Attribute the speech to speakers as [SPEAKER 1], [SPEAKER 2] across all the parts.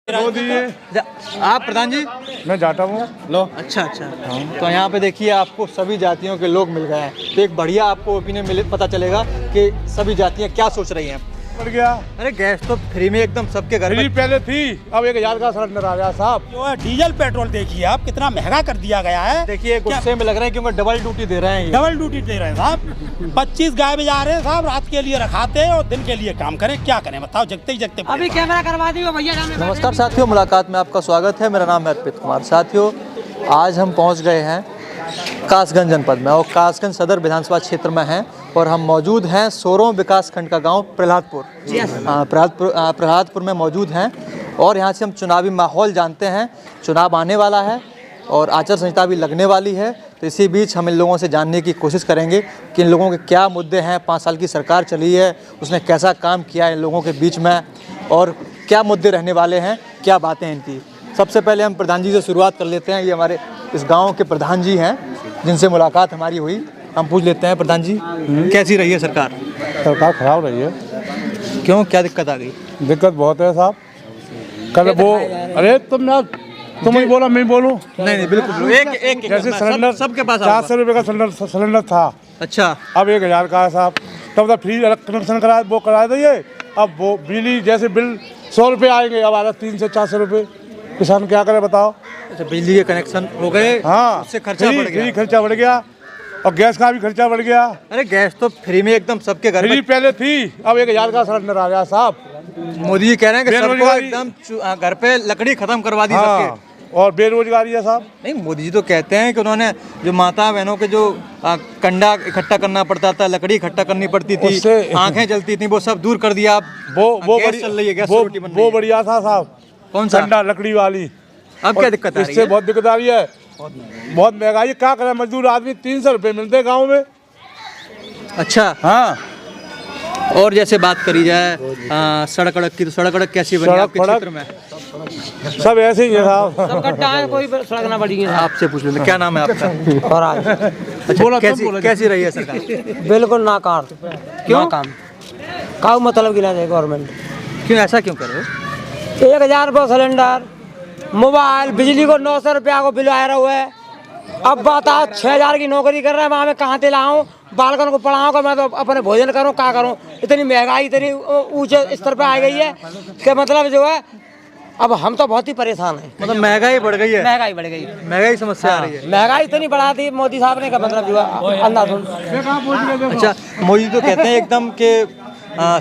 [SPEAKER 1] आप प्रधान जी?
[SPEAKER 2] मैं जाता हूँ।
[SPEAKER 1] लो अच्छा तो यहाँ पे देखिए आपको सभी जातियों के लोग मिल गए हैं, तो एक बढ़िया आपको ओपिनियन पता चलेगा कि सभी जातियाँ क्या सोच रही हैं।
[SPEAKER 2] बढ़ गया।
[SPEAKER 1] अरे गैस तो फ्री में एकदम सबके घर में
[SPEAKER 2] पहले थी, अब 1000 का सिलेंडर आ गया साहब।
[SPEAKER 3] जो है डीजल पेट्रोल देखिए आप कितना महंगा कर दिया गया है।
[SPEAKER 1] देखिए गुस्से में लग रहे हैं क्योंकि डबल ड्यूटी दे रहे हैं ये।
[SPEAKER 3] डबल ड्यूटी दे रहे हैं साहब। 25 गाय में जा रहे हैं साहब, रात के लिए रखाते हैं और दिन के लिए काम करें, क्या करें बताओ, जगते ही जगते।
[SPEAKER 4] अभी कैमरा करवा दियो भैया।
[SPEAKER 1] नमस्कार साथियों, मुलाकात में आपका स्वागत है। मेरा नाम है अर्पित कुमार। साथियों आज हम पहुंच गए हैं कासगंज जनपद में और कासगंज सदर विधानसभा क्षेत्र में हैं और हम मौजूद हैं सोरों विकास खंड का गांव प्रहलादपुर। प्रहलादपुर में मौजूद हैं और यहां से हम चुनावी माहौल जानते हैं। चुनाव आने वाला है और आचार संहिता भी लगने वाली है, तो इसी बीच हम इन लोगों से जानने की कोशिश करेंगे कि इन लोगों के क्या मुद्दे हैं। 5 साल की सरकार चली है, उसने कैसा काम किया है इन लोगों के बीच में और क्या मुद्दे रहने वाले हैं, क्या बातें हैं इनकी। सबसे पहले हम प्रधान जी से शुरुआत कर लेते हैं। ये हमारे इस गांव के प्रधान जी हैं जिनसे मुलाकात हमारी हुई। हम पूछ लेते हैं प्रधान जी, कैसी रही है सरकार?
[SPEAKER 2] सरकार खराब रही है।
[SPEAKER 1] क्यों, क्या दिक्कत आ गई?
[SPEAKER 2] दिक्कत बहुत है साहब। कल वो अरे तुम ही बोला मैं बोलूं?
[SPEAKER 1] नहीं बिल्कुल एक
[SPEAKER 2] जैसे सिलेंडर
[SPEAKER 1] सबके पास
[SPEAKER 2] 400 रुपये का सिलेंडर था।
[SPEAKER 1] अच्छा,
[SPEAKER 2] अब 1000 का है साहब। तब तक फ्री कनेक्शन करा वो करा दिए। अब वो बिजली जैसे बिल 100 रुपये आएंगे, अब आ रहा 300 से 400 रुपये। किसान क्या करे बताओ।
[SPEAKER 1] अच्छा, बिजली के कनेक्शन हो गए,
[SPEAKER 2] हाँ,
[SPEAKER 1] उससे खर्चा बढ़ गया।
[SPEAKER 2] खर्चा बढ़ गया और गैस का भी खर्चा बढ़ गया।
[SPEAKER 1] अरे गैस तो फ्री में एकदम सबके घर में
[SPEAKER 2] पहले थी, अब 1000 का सिलेंडर आ गया साहब।
[SPEAKER 1] मोदी जी कह रहे हैं कि सबको एकदम घर पे लकड़ी खत्म करवा दी सबके।
[SPEAKER 2] और बेरोजगारी है साहब।
[SPEAKER 1] नहीं, मोदी जी तो कहते हैं कि उन्होंने जो माता बहनों के जो कंडा इकट्ठा करना पड़ता था, लकड़ी इकट्ठा करनी पड़ती थी, आंखें जलती थी, वो सब दूर कर दिया। आप
[SPEAKER 2] वो
[SPEAKER 1] गैस चल रही है, गैस रोटी बन रही है।
[SPEAKER 2] वो बढ़िया था साहब।
[SPEAKER 1] कौन सा?
[SPEAKER 2] कंडा लकड़ी वाली।
[SPEAKER 1] अब क्या दिक्कत आ रही है?
[SPEAKER 2] इससे बहुत दिक्कत आ रही है, बहुत महंगाई। क्या करे मजदूर आदमी, 300 रुपये मिलते हैं गाँव में।
[SPEAKER 1] अच्छा
[SPEAKER 2] हाँ।
[SPEAKER 1] और जैसे बात करी जाए सड़क की, तो सड़क कैसी बनी आपके क्षेत्र में?
[SPEAKER 2] सब ऐसे ही है साहब।
[SPEAKER 4] सब कट्टा है, कोई सड़क ना बढ़ी है।
[SPEAKER 1] आपसे पूछ लेते, क्या नाम है आपका?
[SPEAKER 4] और आज
[SPEAKER 1] अच्छा, कैसी रही है सरकार?
[SPEAKER 4] बिल्कुल नाकार। क्यों काम का मतलब गिला जाए गवर्नमेंट?
[SPEAKER 1] क्यों ऐसा क्यों कर रहे हो?
[SPEAKER 4] 1000 रुपये सिलेंडर, मोबाइल, बिजली को 900 रुपया को बिल आ रहा है। अब बताओ 6000 की नौकरी कर रहा है, वहाँ मैं कहाँ से लाऊं? बालकन को पढ़ाऊँ, मैं तो अपने भोजन करूँ, क्या करूँ? इतनी महंगाई इतनी ऊंचे स्तर पे आ गई है कि मतलब जो है अब हम तो बहुत ही परेशान हैं।
[SPEAKER 1] मतलब महंगाई बढ़ गई है?
[SPEAKER 4] महंगाई बढ़ गई,
[SPEAKER 1] महंगाई समस्या आ रही है।
[SPEAKER 4] महंगाई इतनी बढ़ा दी मोदी साहब ने, का मतलब जो है अंधाधुंध।
[SPEAKER 1] अच्छा, मोदी तो कहते हैं एकदम कि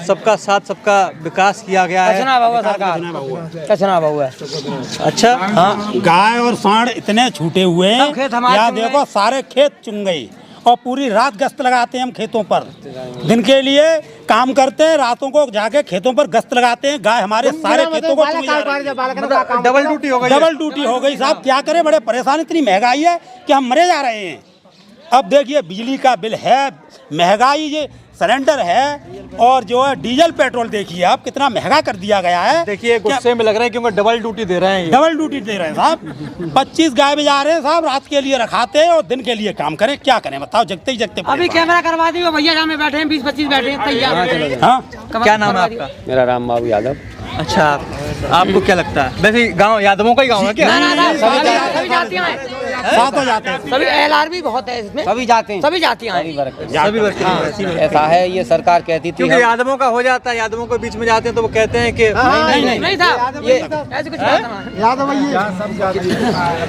[SPEAKER 1] सबका साथ सबका विकास किया गया है।
[SPEAKER 4] कचना बहुआ सरकार, कचना बहुआ।
[SPEAKER 1] अच्छा,
[SPEAKER 3] हाँ, गाय और सांड इतने छूटे हुए हैं, यहाँ देखो सारे खेत चुन गई और पूरी रात गश्त लगाते हैं हम खेतों पर। दिन के लिए काम करते हैं, रातों को जाके खेतों पर गश्त लगाते हैं। गाय हमारे सारे खेतों को
[SPEAKER 1] डबल ड्यूटी हो गई।
[SPEAKER 3] डबल ड्यूटी हो गई साहब, क्या करें, बड़े परेशान। इतनी महंगाई है कि हम मरे जा रहे हैं। अब देखिए बिजली का बिल है, महंगाई, ये सिलेंडर है और जो है डीजल पेट्रोल देखिए आप कितना महंगा कर दिया गया है।
[SPEAKER 1] देखिए गुस्से में लग रहे हैं क्योंकि डबल ड्यूटी दे रहे हैं ये।
[SPEAKER 3] डबल ड्यूटी दे रहे हैं साहब। 25 गाय में जा रहे हैं साहब, रात के लिए रखाते हैं और दिन के लिए काम करें, क्या करें बताओ, जगते ही जगते।
[SPEAKER 4] अभी कैमरा करवा दियो भैया, जहाँ में बैठे हैं 20-25 बैठे हैं तैयार।
[SPEAKER 3] हाँ,
[SPEAKER 1] क्या नाम है आपका?
[SPEAKER 5] मेरा राम बाबू यादव।
[SPEAKER 1] अच्छा, आपको क्या लगता है? वैसे गांव यादवों का ही गांव है क्या?
[SPEAKER 4] सभी जातियाँ हैं,
[SPEAKER 3] साथ हो जाते हैं।
[SPEAKER 4] सभी एलआर भी बहुत है इसमें,
[SPEAKER 5] सभी जाते हैं,
[SPEAKER 4] सभी जातियाँ हैं।
[SPEAKER 1] सभी वर्ग।
[SPEAKER 5] ऐसा है, ये सरकार कहती थी
[SPEAKER 1] क्योंकि यादवों का हो जाता है, यादवों के बीच में जाते हैं तो वो कहते हैं कि
[SPEAKER 4] नहीं था ये ऐसे कुछ
[SPEAKER 2] यादव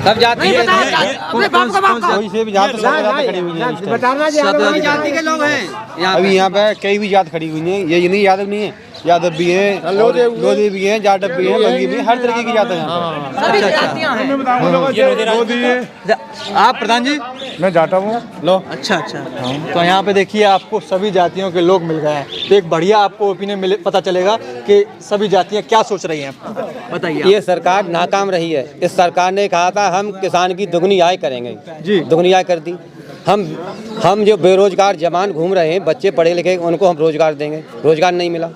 [SPEAKER 5] सब जाती है।
[SPEAKER 4] अपने बाप का बाप
[SPEAKER 5] जाति के लोग हैं। अभी यहाँ पे कई भी जात खड़ी हुई है, ये नहीं यादव नहीं है, यादव भी हैं, लोधी भी हैं, जाटव भी हैं, बंगी भी हैं, हर तरीके की जात हैं।
[SPEAKER 4] सभी जातियाँ हैं।
[SPEAKER 1] आप प्रधान जी?
[SPEAKER 2] मैं जाता हूँ।
[SPEAKER 1] लो अच्छा तो यहाँ पे देखिए आपको सभी जातियों के लोग मिल गए हैं, तो एक बढ़िया आपको ओपिनियन पता चलेगा कि सभी जातियाँ क्या सोच रही हैं। बताइए।
[SPEAKER 5] ये सरकार नाकाम रही है। इस सरकार ने कहा था हम किसान की दुगनी आय करेंगे जी, दुगनी आय कर दी। हम जो बेरोजगार जवान घूम रहे हैं, बच्चे पढ़े लिखे, उनको हम रोजगार देंगे, रोजगार नहीं मिला।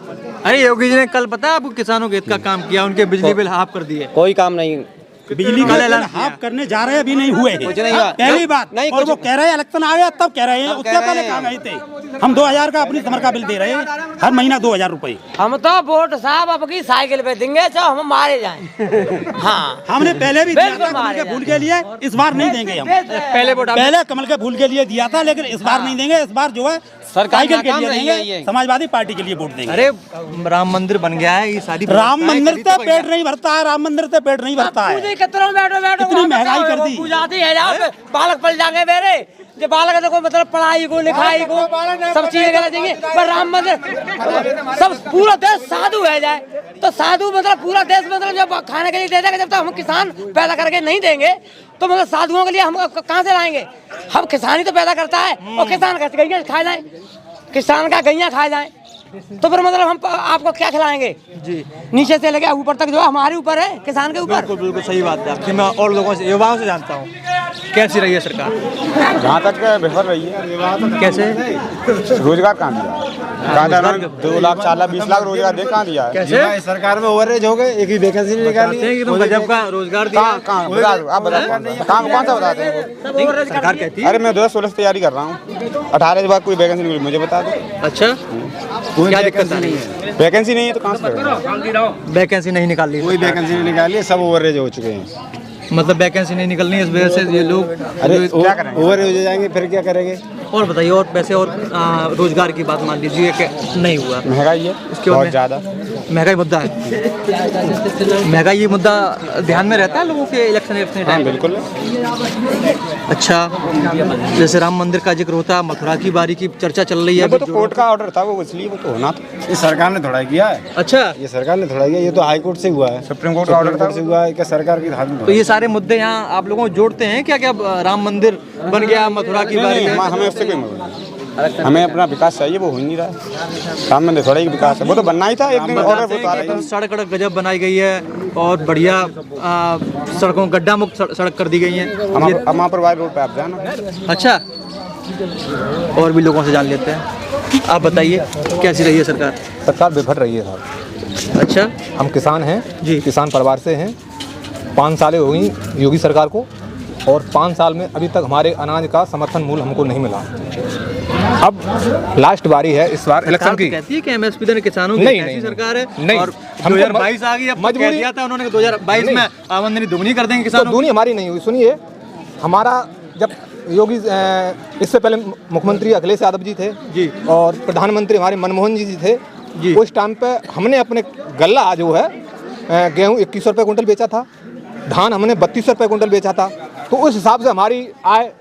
[SPEAKER 1] अरे योगी जी ने कल पता है आपको किसानों के हित का काम किया, उनके बिजली बिल हाफ कर दिए।
[SPEAKER 5] कोई काम नहीं,
[SPEAKER 3] बिजली का बिल हाफ करने जा रहे हैं, अभी नहीं हुए हैं। पहली बात, और वो कह रहे हैं इलेक्शन आ गया तब कह रहे हैं, उससे पहले कहाँ गए थे। हम 2000 का अपनी समर का बिल दे रहे हैं, हर महीना 2000 रुपए।
[SPEAKER 4] हम तो वोट साहब आपकी साइकिल पे देंगे, चाहे हम मारे जाएं। हाँ,
[SPEAKER 3] हमने पहले भी दिया था
[SPEAKER 4] बिल्कुल
[SPEAKER 3] कमल के फूल के लिए, इस बार नहीं देंगे हम।
[SPEAKER 1] पहले
[SPEAKER 3] पहले कमल के फूल के लिए दिया था, लेकिन इस बार नहीं देंगे। इस बार जो है साइकिल के लिए देंगे, समाजवादी पार्टी के लिए वोट देंगे।
[SPEAKER 1] अरे राम मंदिर बन गया है, ये सारी
[SPEAKER 3] राम मंदिर से पेट नहीं भरता है, राम मंदिर से पेट नहीं भरता है।
[SPEAKER 4] कितना बैठो
[SPEAKER 3] इतनी महंगाई कर दी।
[SPEAKER 4] बुझाती है यार, बालक पल जाएंगे मेरे जो बालक देखो, मतलब पढ़ाई को लिखाई को सब चीजें करना चाहिए। पर राम मंदिर सब पूरा देश साधु है जाए तो साधु मतलब पूरा देश मतलब जब खाने के लिए दे देगा, जब तक हम किसान पैदा करके नहीं देंगे तो मतलब साधुओं के लिए हम कहाँ से लाएंगे। हम किसान ही तो पैदा करता है, और किसान का गैया खा जाए, किसान का गैया खा जाए तो फिर मतलब हम आपको क्या खिलाएंगे जी। नीचे से लेके ऊपर तक जो हमारे ऊपर है, किसान के ऊपर।
[SPEAKER 1] बिल्कुल बिल्कुल सही बात है आपकी। मैं और लोगों से, युवाओं से जानता हूँ, कैसी रही है सरकार?
[SPEAKER 6] जहाँ तक बेहतर रही है।
[SPEAKER 1] कैसे?
[SPEAKER 6] रोजगार कहाँ दिया? 2 लाख 4 लाख 20 लाख रोजगार दे कहाँ दिया है?
[SPEAKER 1] कैसे?
[SPEAKER 6] सरकार में ओवरेज हो गए, एक ही वैकेंसी नहीं निकाली है।
[SPEAKER 1] कि तुम गजब का रोजगार दिया।
[SPEAKER 6] कहाँ बता दो, आप बताओ कौन सा बताते हैं?
[SPEAKER 1] सरकार कहती है।
[SPEAKER 6] अरे मैं 2016 से तैयारी कर रहा हूँ, 18 के बाद कोई वैकेंसी नहीं मिली, मुझे बता दो।
[SPEAKER 1] अच्छा, क्या दिक्कत आ रही है?
[SPEAKER 6] वैकेंसी नहीं है तो कहाँ से?
[SPEAKER 1] वैकेंसी नहीं निकाली,
[SPEAKER 6] कोई वैकेंसी नहीं निकाली है, सब ओवरेज हो चुके हैं।
[SPEAKER 1] मतलब वैकेंसी नहीं निकलनी है, इस वजह से ये लोग।
[SPEAKER 6] अरे क्या करेंगे? ओवरेज हो जाएंगे फिर क्या करेंगे?
[SPEAKER 1] और बताइए, और पैसे और रोजगार की बात मान लीजिए कि नहीं हुआ,
[SPEAKER 6] महंगाई है बहुत ज़्यादा।
[SPEAKER 1] महंगाई मुद्दा है, महंगाई ये मुद्दा ध्यान में रहता है लोगों के इलेक्शन टाइम?
[SPEAKER 6] बिल्कुल।
[SPEAKER 1] अच्छा, जैसे राम मंदिर का जिक्र होता है, मथुरा की बारी की चर्चा चल रही है।
[SPEAKER 6] वो तो कोर्ट का ऑर्डर था, वो इसलिए वो तो होना था। ये सरकार ने थोड़ा किया है।
[SPEAKER 1] अच्छा,
[SPEAKER 6] ये सरकार ने थोड़ा किया, ये तो हाई कोर्ट से हुआ है, सुप्रीम कोर्ट का ऑर्डर से हुआ है कि सरकार की हाथ में।
[SPEAKER 1] तो ये सारे मुद्दे यहाँ आप लोगों को जोड़ते हैं क्या? क्या राम मंदिर बन गया, मथुरा की बारी है?
[SPEAKER 6] हमें उससे कोई मतलब नहीं। हमें अपना विकास चाहिए, वो हो नहीं रहा है। राम मंदिर थोड़ा ही विकास है, वो तो बनना ही था एक दिन। ऑर्डर वो तो आ रहा है।
[SPEAKER 1] सड़क गजब बनाई गई है और बढ़िया सड़कों गड्ढा मुक्त सड़क कर दी गई है।
[SPEAKER 6] अमाप्रवाद रोड पे आप जाना।
[SPEAKER 1] अच्छा, और भी लोगों से जान लेते हैं। आप बताइए, कैसी रही है सरकार?
[SPEAKER 7] सरकार विफल रही है साहब।
[SPEAKER 1] अच्छा,
[SPEAKER 7] हम किसान हैं
[SPEAKER 1] जी,
[SPEAKER 7] किसान परिवार से हैं। 5 सालें हो गई योगी सरकार को, और 5 साल में अभी तक हमारे अनाज का समर्थन मूल्य हमको नहीं मिला। अब लास्ट बारी है इस बार इलेक्शन की।
[SPEAKER 1] कहती है कि एमएसपी देने किसानों की
[SPEAKER 7] नहीं
[SPEAKER 1] सरकार है,
[SPEAKER 7] नहीं।
[SPEAKER 1] और 2022 आ गई, अब कह दिया था उन्होंने 2022 में आमदनी दुगनी कर देंगे किसानों।
[SPEAKER 7] तो दुगनी हमारी नहीं हुई। सुनिए, हमारा जब योगी इससे पहले मुख्यमंत्री अखिलेश यादव जी थे जी, और प्रधानमंत्री हमारे मनमोहन जी थे जी, उस टाइम पे हमने अपने गल्ला जो है गेहूँ 2100 रुपये कुंटल बेचा था, धान हमने 3200 रुपये कुंटल बेचा था। तो उस हिसाब से हमारी आय,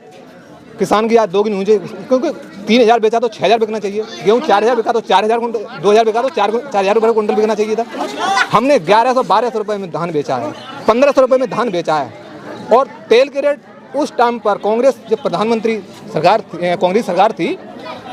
[SPEAKER 7] किसान की आय दोगुनी होनी चाहिए, क्योंकि 3000 बेचा तो 6000 बिकना चाहिए। गेहूँ 4000 बिका तो 4000 कुंटल, 2000 बिका तो 4000 रुपये कुंटल बिकना चाहिए था। हमने 1100-1200 रुपये में धान बेचा है, 1500 रुपये में धान बेचा है। और तेल के रेट उस टाइम पर कांग्रेस जब प्रधानमंत्री सरकार कांग्रेस सरकार थी,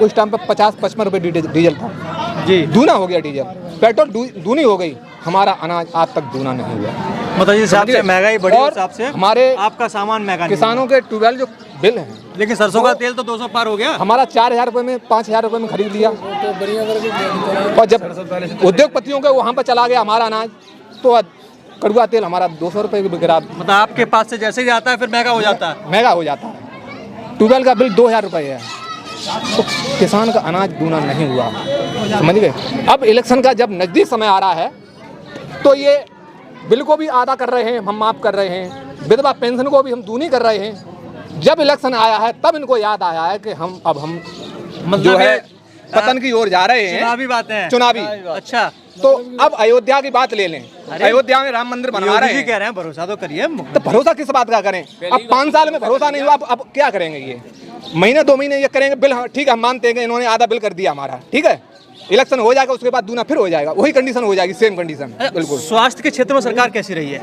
[SPEAKER 7] उस टाइम पर 50-55 रुपये डीजल था जी। दूना हो गया डीजल, पेट्रोल दूनी हो गई, हमारा अनाज आज तक दूना नहीं हुआ।
[SPEAKER 1] मतलब जिस हिसाब से महंगाई बढ़ी उस हिसाब से
[SPEAKER 7] हमारे
[SPEAKER 1] आपका सामान महंगा नहीं
[SPEAKER 7] किसानों के ट्यूबवेल जो बिल है,
[SPEAKER 1] लेकिन सरसों का तेल तो 200 पार हो गया।
[SPEAKER 7] हमारा 4000 रुपये में 5000 रुपये में खरीद लिया, और जब उद्योगपतियों के वहाँ पर चला गया हमारा अनाज, तो कड़ुआ तेल हमारा 200 रुपये की बिक रहा।
[SPEAKER 1] मतलब आपके पास से जैसे ही आता है फिर महंगा हो जाता है।
[SPEAKER 7] महंगा हो जाता है। ट्यूबवेल का बिल 2000 रुपये है, तो किसान का अनाज दूना नहीं हुआ, समझ गए। अब इलेक्शन का जब नज़दीक समय आ रहा है, तो ये बिल को भी आधा कर रहे हैं, हम माफ़ कर रहे हैं, विधवा पेंशन को भी हम दूनी कर रहे हैं। जब इलेक्शन आया है तब इनको याद आया है कि हम
[SPEAKER 1] मतलब
[SPEAKER 7] जो है पतन की ओर जा रहे हैं।
[SPEAKER 1] चुनावी बातें हैं,
[SPEAKER 7] चुनावी।
[SPEAKER 1] अच्छा,
[SPEAKER 7] तो अब अयोध्या की बात ले लें। अयोध्या में राम मंदिर बनवा रहे हैं,
[SPEAKER 1] कह रहे हैं भरोसा तो करिए।
[SPEAKER 7] तो भरोसा किस बात का करें? अब 5 साल में भरोसा नहीं हुआ, अब क्या करेंगे? ये महीने 2 महीने ये करेंगे बिल, ठीक है हम मानते हैं कि इन्होंने आधा बिल कर दिया हमारा, ठीक है, इलेक्शन हो जाएगा, उसके बाद दूना फिर हो जाएगा, वही कंडीशन हो जाएगी, सेम कंडीशन। बिल्कुल।
[SPEAKER 1] स्वास्थ्य के क्षेत्र में सरकार कैसी रही है?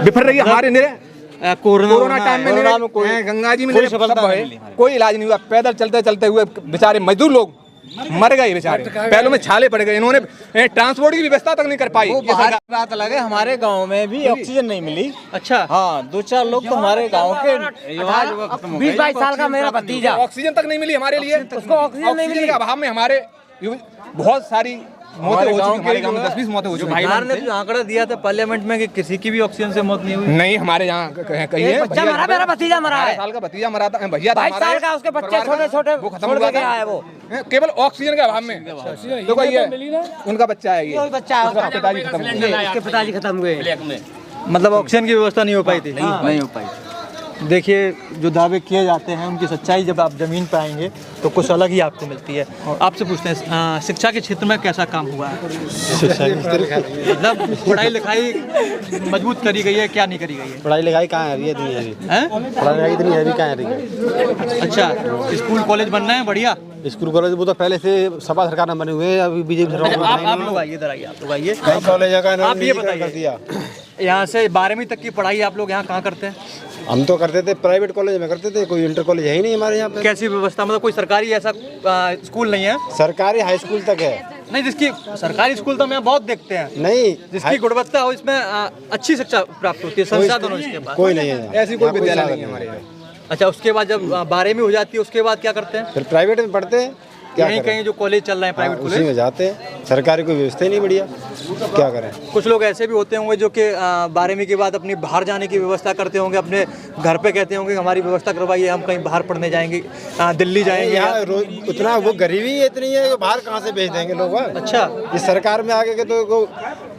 [SPEAKER 7] बिफर रही है हमारे निरे।
[SPEAKER 1] कोरोना
[SPEAKER 7] टाइम में गंगा जी में कोई इलाज नहीं हुआ। पैदल चलते चलते हुए बेचारे मजदूर लोग मर गए, बेचारे पैरों में छाले पड़ गए। इन्होंने ट्रांसपोर्ट की व्यवस्था तक नहीं कर पाई।
[SPEAKER 8] बात अलग है, हमारे गांव में भी ऑक्सीजन नहीं मिली।
[SPEAKER 1] अच्छा,
[SPEAKER 8] हाँ, 2-4 लोग तो हमारे गांव के
[SPEAKER 4] 20-22 साल का मेरा भतीजा,
[SPEAKER 7] ऑक्सीजन तक नहीं मिली हमारे लिए।
[SPEAKER 4] उसको ऑक्सीजन नहीं मिली।
[SPEAKER 7] के अभाव में हमारे बहुत सारी मौतें हो चुकी, हमारे गाँव में 10-20 मौतें हो चुकी।
[SPEAKER 1] सरकार ने जो आंकड़ा दिया था पार्लियामेंट में कि किसी की भी ऑक्सीजन से मौत नहीं हुई।
[SPEAKER 7] नहीं, हमारे यहाँ कहीं है,
[SPEAKER 4] बच्चा मरा, मेरा भतीजा मरा है,
[SPEAKER 7] 12 साल का भतीजा मरा था, भैया था
[SPEAKER 4] 22 साल का, उसके बच्चे छोटे-छोटे
[SPEAKER 7] वो खत्म
[SPEAKER 4] छोड़
[SPEAKER 7] हुआ
[SPEAKER 4] के
[SPEAKER 7] था।
[SPEAKER 4] आया है वो।
[SPEAKER 7] केवल ऑक्सीजन के अभाव में। देखो ये उनका बच्चा है, ये
[SPEAKER 4] बच्चा है उसका,
[SPEAKER 7] पिताजी खत्म हो गए।
[SPEAKER 4] उसके पिताजी खत्म हुए।
[SPEAKER 1] मतलब ऑक्सीजन की व्यवस्था नहीं हो पाई थी। नहीं हो पाई। देखिए, जो दावे किए जाते हैं उनकी सच्चाई जब आप ज़मीन पर आएंगे तो कुछ अलग ही आपको मिलती है। आपसे पूछते हैं, शिक्षा के क्षेत्र में कैसा काम हुआ है?
[SPEAKER 9] शिक्षा
[SPEAKER 1] मतलब पढ़ाई लिखाई मजबूत करी गई है, क्या नहीं करी गई है?
[SPEAKER 9] पढ़ाई लिखाई कहाँ है अभी इतनी है? पढ़ाई लिखाई इतनी है कहाँ है?
[SPEAKER 1] अच्छा, स्कूल कॉलेज बनना है बढ़िया।
[SPEAKER 9] स्कूल कॉलेज वो तो पहले से सपा सरकार में बने हुए हैं, अभी बीजेपी सरकार।
[SPEAKER 1] आप लोग आइए, इधर आइए, आप लोग आइए।
[SPEAKER 9] कॉलेज का
[SPEAKER 1] आप ये बताइए, यहाँ से 12वीं तक की पढ़ाई आप लोग यहाँ कहाँ करते हैं?
[SPEAKER 9] हम तो करते थे प्राइवेट कॉलेज में करते थे, कोई इंटर कॉलेज है ही नहीं हमारे यहाँ पे।
[SPEAKER 1] कैसी व्यवस्था, मतलब कोई सरकारी ऐसा स्कूल नहीं है?
[SPEAKER 9] सरकारी हाई स्कूल तक है।
[SPEAKER 1] नहीं, जिसकी सरकारी स्कूल तो हम बहुत देखते हैं,
[SPEAKER 9] नहीं
[SPEAKER 1] जिसकी गुणवत्ता हो, इसमें अच्छी शिक्षा प्राप्त होती है, संसाधन हो इसके पास।
[SPEAKER 9] कोई नहीं है,
[SPEAKER 7] ऐसी कोई विद्यालय नहीं है हमारे यहाँ।
[SPEAKER 1] अच्छा, उसके बाद जब 12वीं हो जाती है उसके बाद क्या करते हैं?
[SPEAKER 9] फिर प्राइवेट में पढ़ते हैं, क्या
[SPEAKER 1] कहीं
[SPEAKER 9] करें?
[SPEAKER 1] कहीं जो कॉलेज चल रहे हैं प्राइवेट
[SPEAKER 9] उसी
[SPEAKER 1] कॉलेज,
[SPEAKER 9] में जाते हैं। सरकारी कोई व्यवस्था ही नहीं बढ़िया, क्या करें?
[SPEAKER 1] कुछ लोग ऐसे भी होते होंगे जो कि 12वीं के बाद अपनी बाहर जाने की व्यवस्था करते होंगे, अपने घर पे कहते होंगे हमारी व्यवस्था करवाइए, हम कहीं बाहर पढ़ने जाएंगे, दिल्ली जाएंगे।
[SPEAKER 9] यहाँ उतना वो गरीबी इतनी है कि बाहर कहाँ से भेज देंगे लोग?
[SPEAKER 1] अच्छा,
[SPEAKER 9] इस सरकार में आगे के तो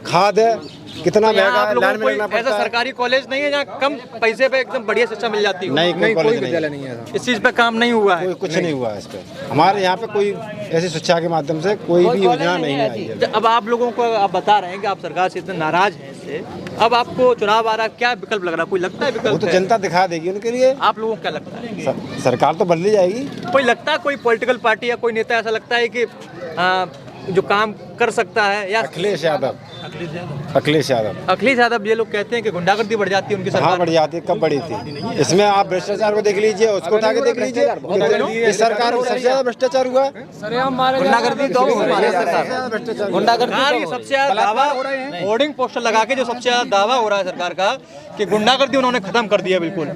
[SPEAKER 9] खाद है कितना
[SPEAKER 1] यहाँ
[SPEAKER 9] महंगा
[SPEAKER 1] आप
[SPEAKER 9] है,
[SPEAKER 1] लोगों
[SPEAKER 9] लाइन
[SPEAKER 1] को
[SPEAKER 9] में
[SPEAKER 1] कोई
[SPEAKER 9] लगना
[SPEAKER 1] ऐसा
[SPEAKER 9] पड़ता है।
[SPEAKER 1] सरकारी कॉलेज नहीं है जहाँ कम पैसे पे एकदम बढ़िया शिक्षा मिल जाती है?
[SPEAKER 9] नहीं, कोई कॉलेज
[SPEAKER 7] विद्यालय नहीं है।
[SPEAKER 1] इस चीज़ पे काम नहीं हुआ है।
[SPEAKER 9] कोई कुछ नहीं हुआ है इस पे। हमारे यहाँ पे कोई ऐसी शिक्षा के माध्यम से कोई भी योजना नहीं आई है।
[SPEAKER 1] अब आप लोगों को आप बता रहे हैं कि आप सरकार से इतने नाराज हैं इससे, अब आपको चुनाव आ रहा है, क्या विकल्प लग रहा है? कोई लगता है
[SPEAKER 9] वो
[SPEAKER 1] विकल्प
[SPEAKER 9] तो
[SPEAKER 1] है?
[SPEAKER 9] जनता दिखा देगी उनके लिए।
[SPEAKER 1] आप लोगों को क्या लगता है?
[SPEAKER 9] सरकार तो बदली जाएगी।
[SPEAKER 1] कोई लगता है, कोई पॉलिटिकल पार्टी या कोई नेता ऐसा लगता है कि जो काम कर सकता है? या
[SPEAKER 9] अखिलेश यादव। अखिलेश यादव
[SPEAKER 1] ये लोग कहते हैं कि गुंडागर्दी बढ़ जाती है उनकी
[SPEAKER 9] हाँ
[SPEAKER 1] सरकार।
[SPEAKER 9] बढ़ जाती है। कब बढ़ी थी? इसमें आप भ्रष्टाचार को देख लीजिए, उसको उठा के देख लीजिए। इस सरकार में सबसे ज्यादा भ्रष्टाचार हुआ है।
[SPEAKER 1] गुंडागर्दी तो हमारे सरकार, गुंडागर्दी सबसे ज्यादा दावा, होर्डिंग पोस्टर लगा के जो सबसे ज्यादा दावा हो रहा है सरकार का कि गुंडागर्दी उन्होंने खत्म कर दिया। बिल्कुल,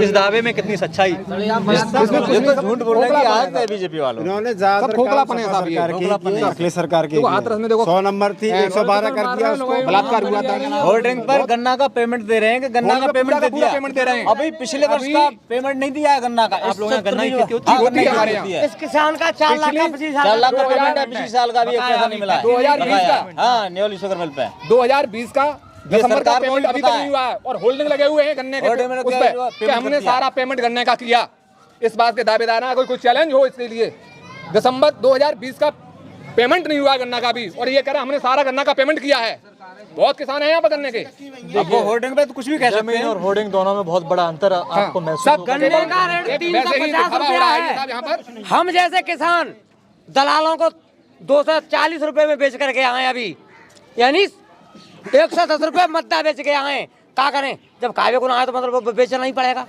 [SPEAKER 1] इस दावे में कितनी सच्चाई?
[SPEAKER 8] झूठ बोलने की आदत है बीजेपी वालों।
[SPEAKER 9] उन्होंने ज्यादा
[SPEAKER 7] खोखलापन है साहब, ये
[SPEAKER 9] अखिलेश सरकार के
[SPEAKER 7] 100
[SPEAKER 9] नंबर थी, 112 कर दिया उसको।
[SPEAKER 7] बलात्कार हुआ था।
[SPEAKER 8] होल्डिंग पर गन्ना का पेमेंट दे रहे हैं कि गन्ना का पेमेंट दे दिया,
[SPEAKER 7] पेमेंट दे रहे हैं।
[SPEAKER 8] अभी पिछले वर्ष का पेमेंट नहीं दिया है गन्ना का।
[SPEAKER 1] आप लोगों ने गन्ना की खेती होती
[SPEAKER 8] हाँ,
[SPEAKER 1] है?
[SPEAKER 8] गन्ना की
[SPEAKER 7] हमारे
[SPEAKER 8] खेती
[SPEAKER 7] यहाँ।
[SPEAKER 8] है।
[SPEAKER 4] इस किसान का 4 लाख का 25
[SPEAKER 8] 4 लाख का पेमेंट है, पिछले साल का भी एक पैसा नहीं मिला है।
[SPEAKER 7] 2020 का।
[SPEAKER 8] हाँ, न्योली शुगर मिल पे
[SPEAKER 7] 2020 का दिसंबर का
[SPEAKER 8] सरकार को
[SPEAKER 7] पेमेंट
[SPEAKER 8] भी
[SPEAKER 7] अभी
[SPEAKER 8] पता
[SPEAKER 7] तक
[SPEAKER 8] है।
[SPEAKER 7] नहीं हुआ है और होल्डिंग लगे हुए हैं गन्ने के
[SPEAKER 8] होल्डिंग में
[SPEAKER 7] उस
[SPEAKER 8] लगे हुए
[SPEAKER 7] पे कि
[SPEAKER 8] पेमेंट
[SPEAKER 7] हमने
[SPEAKER 8] कर दिया।
[SPEAKER 7] सारा पेमेंट गन्ने का किया। इस बात के दावेदार हैं, कोई चैलेंज हो इसके लिए। दिसंबर 2020 का पेमेंट नहीं हुआ गन्ना का भी, और ये कह रहा हमने सारा गन्ना का पेमेंट किया है। बहुत किसान हैं यहाँ पर गन्ने के।
[SPEAKER 8] अब वो होल्डिंग पे तो कुछ भी कह सकते
[SPEAKER 1] जमीन
[SPEAKER 8] हैं।
[SPEAKER 1] और होर्डिंग दोनों में बहुत बड़ा अंतर आपको महसूस
[SPEAKER 7] सब
[SPEAKER 1] होगा।
[SPEAKER 4] गन्ने का रेट
[SPEAKER 7] वैसे ही
[SPEAKER 4] 350
[SPEAKER 7] दिखावा हो
[SPEAKER 4] रुपया
[SPEAKER 7] रहा है
[SPEAKER 4] है।
[SPEAKER 7] साहब यहाँ पर।
[SPEAKER 4] हम जैसे किसान दलालों को 240 रुपए में बेच करके आए अभी, यानी 110 रुपए मद्दा बेच के आए। क्या करें, जब कावे को ना आए तो मतलब बेचना ही पड़ेगा।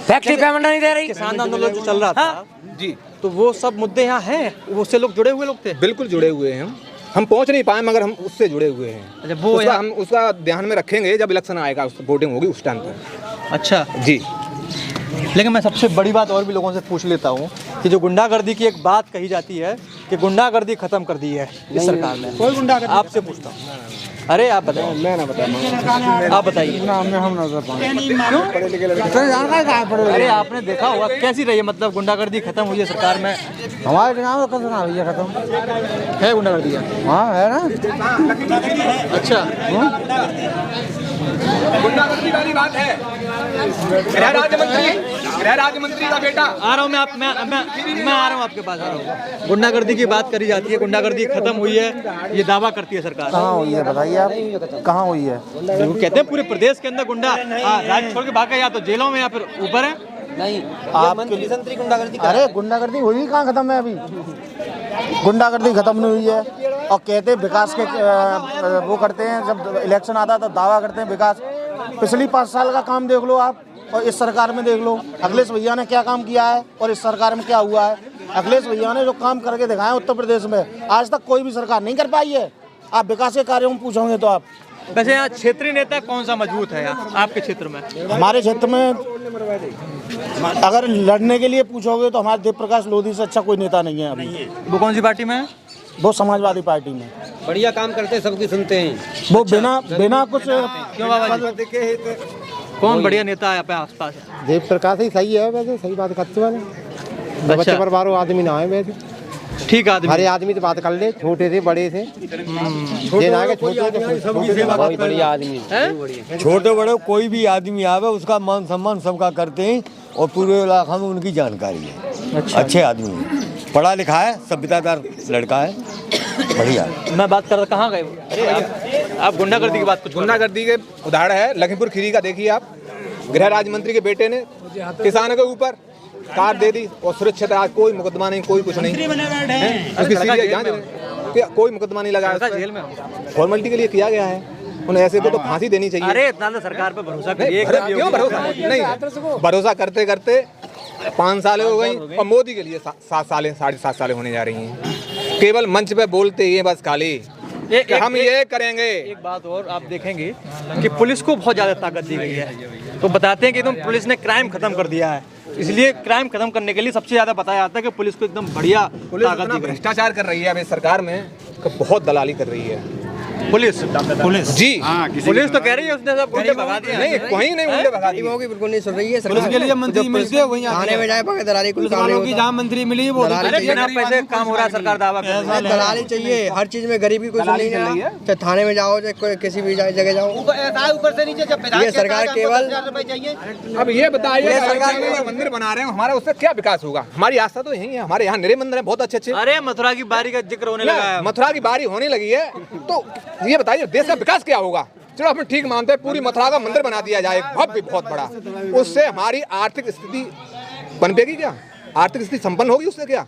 [SPEAKER 4] फैक्ट्री पेमेंट नहीं दे रही।
[SPEAKER 1] किसान आंदोलन जो चल रहा था
[SPEAKER 7] जी,
[SPEAKER 1] तो वो सब मुद्दे यहाँ हैं, उससे लोग जुड़े हुए लोग थे।
[SPEAKER 7] बिल्कुल जुड़े हुए हैं। हम पहुंच नहीं पाए मगर हम उससे जुड़े हुए हैं।
[SPEAKER 1] अच्छा, वो
[SPEAKER 7] हम उसका ध्यान में रखेंगे जब इलेक्शन आएगा, वोटिंग होगी उस टाइम पर।
[SPEAKER 1] अच्छा
[SPEAKER 7] जी,
[SPEAKER 1] लेकिन मैं सबसे बड़ी बात और भी लोगों से पूछ लेता हूँ कि जो गुंडागर्दी की एक बात कही जाती है कि गुंडागर्दी खत्म कर दी है इस सरकार ने, कोई गुंडागर्दी आपसे पूछता हूँ। अरे आप बताइए।
[SPEAKER 9] मैं ना बताया,
[SPEAKER 1] आप बताइए।
[SPEAKER 9] हम ना
[SPEAKER 1] अरे आपने देखा होगा कैसी रही है, मतलब गुंडागर्दी खत्म हुई है सरकार में?
[SPEAKER 9] हमारे गाँव में कब हुई है खत्म?
[SPEAKER 1] है गुंडागर्दी?
[SPEAKER 9] हाँ है ना।
[SPEAKER 1] अच्छा,
[SPEAKER 7] गुंडागर्दी वाली बात है। गृह राज्य मंत्री का बेटा
[SPEAKER 1] आ रहा हूँ मैं आ रहा हूँ आपके पास आ रहा हूँ। गुंडागर्दी की बात करी जाती है, गुंडागर्दी खत्म हुई है, ये दावा करती है सरकार।
[SPEAKER 9] कहाँ हुई है बताइए आप, कहाँ हुई है?
[SPEAKER 1] वो कहते हैं पूरे प्रदेश के अंदर गुंडा राज्य छोड़ के भागा, या तो जेलों में या फिर ऊपर है।
[SPEAKER 8] नहीं,
[SPEAKER 9] आप
[SPEAKER 8] मंत्री संतरी गुंडागर्दी।
[SPEAKER 9] अरे गुंडागर्दी हुई कहाँ खत्म है अभी? गुंडागर्दी खत्म नहीं हुई है। और कहते हैं विकास के वो करते हैं, जब इलेक्शन आता है तो दावा करते हैं विकास। पिछली 5 साल का काम देख लो आप और इस सरकार में देख लो। अखिलेश भैया ने क्या काम किया है और इस सरकार में क्या हुआ है। अखिलेश भैया ने जो काम करके दिखाया उत्तर प्रदेश में, आज तक कोई भी सरकार नहीं कर पाई है। आप विकास के कार्यों में पूछोगे तो आप।
[SPEAKER 1] वैसे यहाँ क्षेत्रीय नेता कौन सा मजबूत है यहाँ आपके क्षेत्र में?
[SPEAKER 9] हमारे क्षेत्र में अगर लड़ने के लिए पूछोगे तो हमारे देव प्रकाश लोधी से अच्छा कोई नेता नहीं है अभी।
[SPEAKER 1] वो कौन सी पार्टी में है?
[SPEAKER 9] वो समाजवादी पार्टी में।
[SPEAKER 5] बढ़िया काम करते हैं, सबकी सुनते हैं।
[SPEAKER 9] वो बिना कुछ
[SPEAKER 1] क्यों बाबा जी? कौन बढ़िया नेता है आपके आसपास?
[SPEAKER 10] देव प्रकाश ही सही है वैसे, सही बात करते वाले। बच्चे पर बारो आदमी ना है वैसे,
[SPEAKER 1] ठीक आदमी।
[SPEAKER 10] हमारे आदमी से बात कर ले, छोटे थे बड़े थे, ये ना है कि छोटे
[SPEAKER 5] बढ़िया आदमी है।
[SPEAKER 11] छोटे बड़े कोई भी आदमी आवे उसका मान सम्मान सबका करते हैं और पूरे इलाका में उनकी जानकारी है। अच्छे आदमी है, पढ़ा लिखा है, सभ्यतादार लड़का है, बढ़िया।
[SPEAKER 1] मैं बात कर रहा, कहाँ गए? अरे आप गुंडागर्दी की बात, कुछ
[SPEAKER 7] गुंडागर्दी के उदाहरण है लखीमपुर खीरी का। देखिए आप, गृह राज्य मंत्री के बेटे ने किसानों के ऊपर कार दे दी और सुरक्षित, आज कोई मुकदमा नहीं, कोई कुछ नहीं, उसकी सीबीआई जांच है, कोई मुकदमा नहीं लगा, जेल में फॉर्मेलिटी के लिए किया गया है। उन्हें ऐसे को तो फांसी देनी चाहिए।
[SPEAKER 1] अरे इतना तो सरकार पे भरोसा करिए।
[SPEAKER 7] क्यों भरोसा नहीं? भरोसा करते करते 5 साल हो गई और मोदी के लिए 7 साल 7.5 साल होने जा रही हैं। केवल मंच पे बोलते ही बस खाली हम ये करेंगे।
[SPEAKER 1] एक बात और आप देखेंगे कि पुलिस को बहुत ज्यादा ताकत दी गई है, तो बताते हैं कि तुम पुलिस ने क्राइम खत्म कर दिया है, इसलिए क्राइम खत्म करने के लिए सबसे ज्यादा बताया जाता है कि पुलिस को एकदम बढ़िया ताकत दी गई।
[SPEAKER 7] भ्रष्टाचार कर रही है अभी सरकार में, बहुत दलाली कर रही है
[SPEAKER 3] पुलिस
[SPEAKER 7] जी।
[SPEAKER 1] पुलिस तो कह रही है उसने सब गुंडे भगा दिए।
[SPEAKER 7] नहीं, कोई नहीं गुंडे भगा दिए।
[SPEAKER 5] बिल्कुल नहीं सुन रही है।
[SPEAKER 8] पुलिस के लिए मंत्री मिल गए वहीं
[SPEAKER 5] थाने में जाए पकड़ दलाली कुछ काम नहीं होता।
[SPEAKER 8] जहाँ मंत्री मिली वो
[SPEAKER 1] पैसे काम हो रहा है, सरकार दावा कर रही है।
[SPEAKER 5] दलाली चाहिए हर चीज में, गरीबी को सुन नहीं है। चाहे थाने में जाओ, चाहे किसी भी जगह जाओ,
[SPEAKER 8] ऊपर से नीचे जब
[SPEAKER 5] ये सरकार केवल।
[SPEAKER 7] अब ये बताइए, सरकार मंदिर बना रहे हैं, हमारा उससे क्या विकास होगा? हमारी आस्था तो यही है, हमारे यहाँ निरे मंदिर है बहुत अच्छे।
[SPEAKER 1] अरे मथुरा की बारी का जिक्र होने लगा है।
[SPEAKER 7] मथुरा की बारी होने लगी है, तो ये बताइए देश का विकास क्या होगा? चलो हम ठीक मानते हैं, पूरी मथुरा का मंदिर बना दिया जाए भव्य बहुत बड़ा, उससे हमारी आर्थिक स्थिति बन पेगी क्या? आर्थिक स्थिति संपन्न होगी उससे क्या?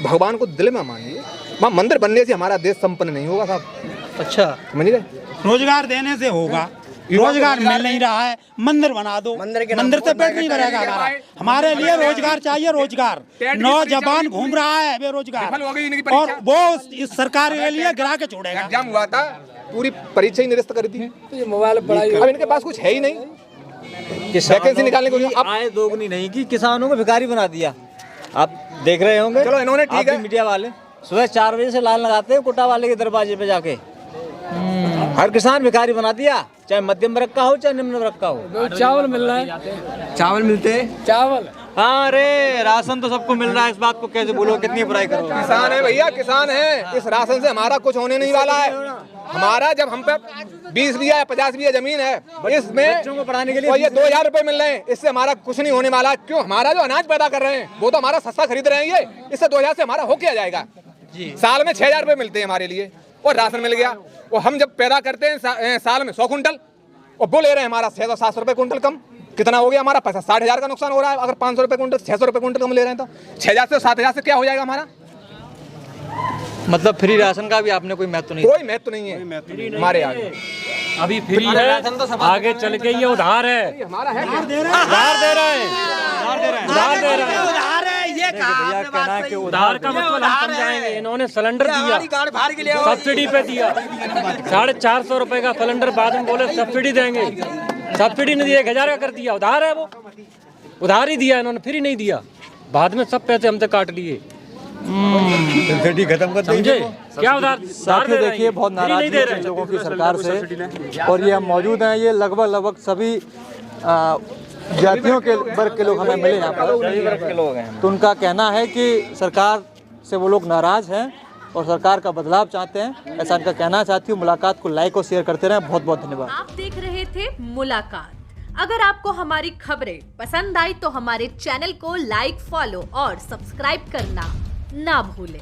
[SPEAKER 7] भगवान को दिल में मानिए, वहाँ मंदिर बनने से हमारा देश संपन्न नहीं होगा साहब।
[SPEAKER 1] अच्छा
[SPEAKER 7] समझ गए?
[SPEAKER 3] रोजगार देने से होगा, रोजगार मिल नहीं रहा है, मंदिर बना दो, मंदिर से पेट नहीं भरेगा हमारा। हमारे लिए रोजगार चाहिए, रोजगार। नौजवान घूम रहा है बेरोजगार, और वो इस सरकार के लिए गिरा के छोड़ेगा।
[SPEAKER 7] एग्जाम हुआ था, पूरी परीक्षा ही निरस्त करी थी, तो ये मोबाइल पढ़ाई, अब इनके पास कुछ है ही नहीं, वैकेंसी निकालने को।
[SPEAKER 8] आय दोगुनी नहीं की, किसानों को भिखारी बना दिया। आप देख रहे होंगे।
[SPEAKER 7] चलो इन्होंने ठीक है,
[SPEAKER 8] मीडिया वाले सुबह 4 बजे से लाइन लगाते हैं कोटा वाले के दरवाजे पे जाके। हर किसान भिखारी बना दिया, चाहे मध्यम वर्ग का हो चाहे निम्न वर्ग का हो।
[SPEAKER 4] चावल मिल रहा है,
[SPEAKER 8] चावल मिलते हैं,
[SPEAKER 4] चावल।
[SPEAKER 1] हाँ, अरे राशन तो सबको मिल रहा है, इस बात को कैसे बोलो, कितनी बुराई करो।
[SPEAKER 7] किसान है भैया, किसान है, इस राशन से हमारा कुछ होने नहीं वाला है। हमारा जब हम पे 20 बीघा 50 बीघा जमीन है, इसमें
[SPEAKER 8] बच्चों को पढ़ाने के लिए
[SPEAKER 7] ये 2000 रुपए मिल रहे हैं, इससे हमारा कुछ नहीं होने वाला। क्यों? हमारा जो अनाज पैदा कर रहे हैं वो तो हमारा सस्ता खरीद रहे हैं, ये इससे 2000 से हमारा हो क्या जाएगा? साल में 6000 रुपए मिलते हैं हमारे लिए, और राशन मिल गया। और हम जब पैदा करते हैं साल में 100 कुंटल, और वो ले रहे हैं हमारा 600-700 रुपए कुंटल कम। कितना हो गया हमारा पैसा? 60,000 का नुकसान हो रहा है। अगर 500 रुपए कुंटल 600 रुपए कुंटल कम ले रहे हैं तो 6000 से 7000 से क्या हो जाएगा हमारा?
[SPEAKER 1] मतलब फ्री राशन का भी आपने कोई महत्व नहीं?
[SPEAKER 7] कोई महत्व नहीं है हमारे आगे।
[SPEAKER 4] अभी फ्री है, आगे चल के ये उधार है,
[SPEAKER 7] हमारा है,
[SPEAKER 4] उधार दे रहे हैं। उधार का मतलब हम समझाएंगे। इन्होंने सिलेंडर दिया, सब्सिडी पे दिया, 450 रुपए का सिलेंडर, बाद में बोले सब्सिडी देंगे, सब्सिडी नहीं दिया, 1000 का कर दिया। उधार है, वो उधार ही दिया इन्होंने, फ्री नहीं दिया। बाद में सब पैसे हमसे काट लिए।
[SPEAKER 11] सब्सिडी खत्म कर
[SPEAKER 4] समझे क्या? उधार
[SPEAKER 1] साथियों देखिए, बहुत नाराजगी है लोगों की सरकार से, और ये हम मौजूद हैं, ये लगभग सभी जातियों के वर्ग के लोग हमें मिले यहाँ पर। तो उनका कहना है कि सरकार से वो लोग नाराज हैं और सरकार का बदलाव चाहते हैं, ऐसा इनका कहना। चाहती हूँ मुलाकात को लाइक और शेयर करते रहें। बहुत बहुत धन्यवाद।
[SPEAKER 12] आप देख रहे थे मुलाकात। अगर आपको हमारी खबरें पसंद आई तो हमारे चैनल को लाइक, फॉलो और सब्सक्राइब करना ना भूलें।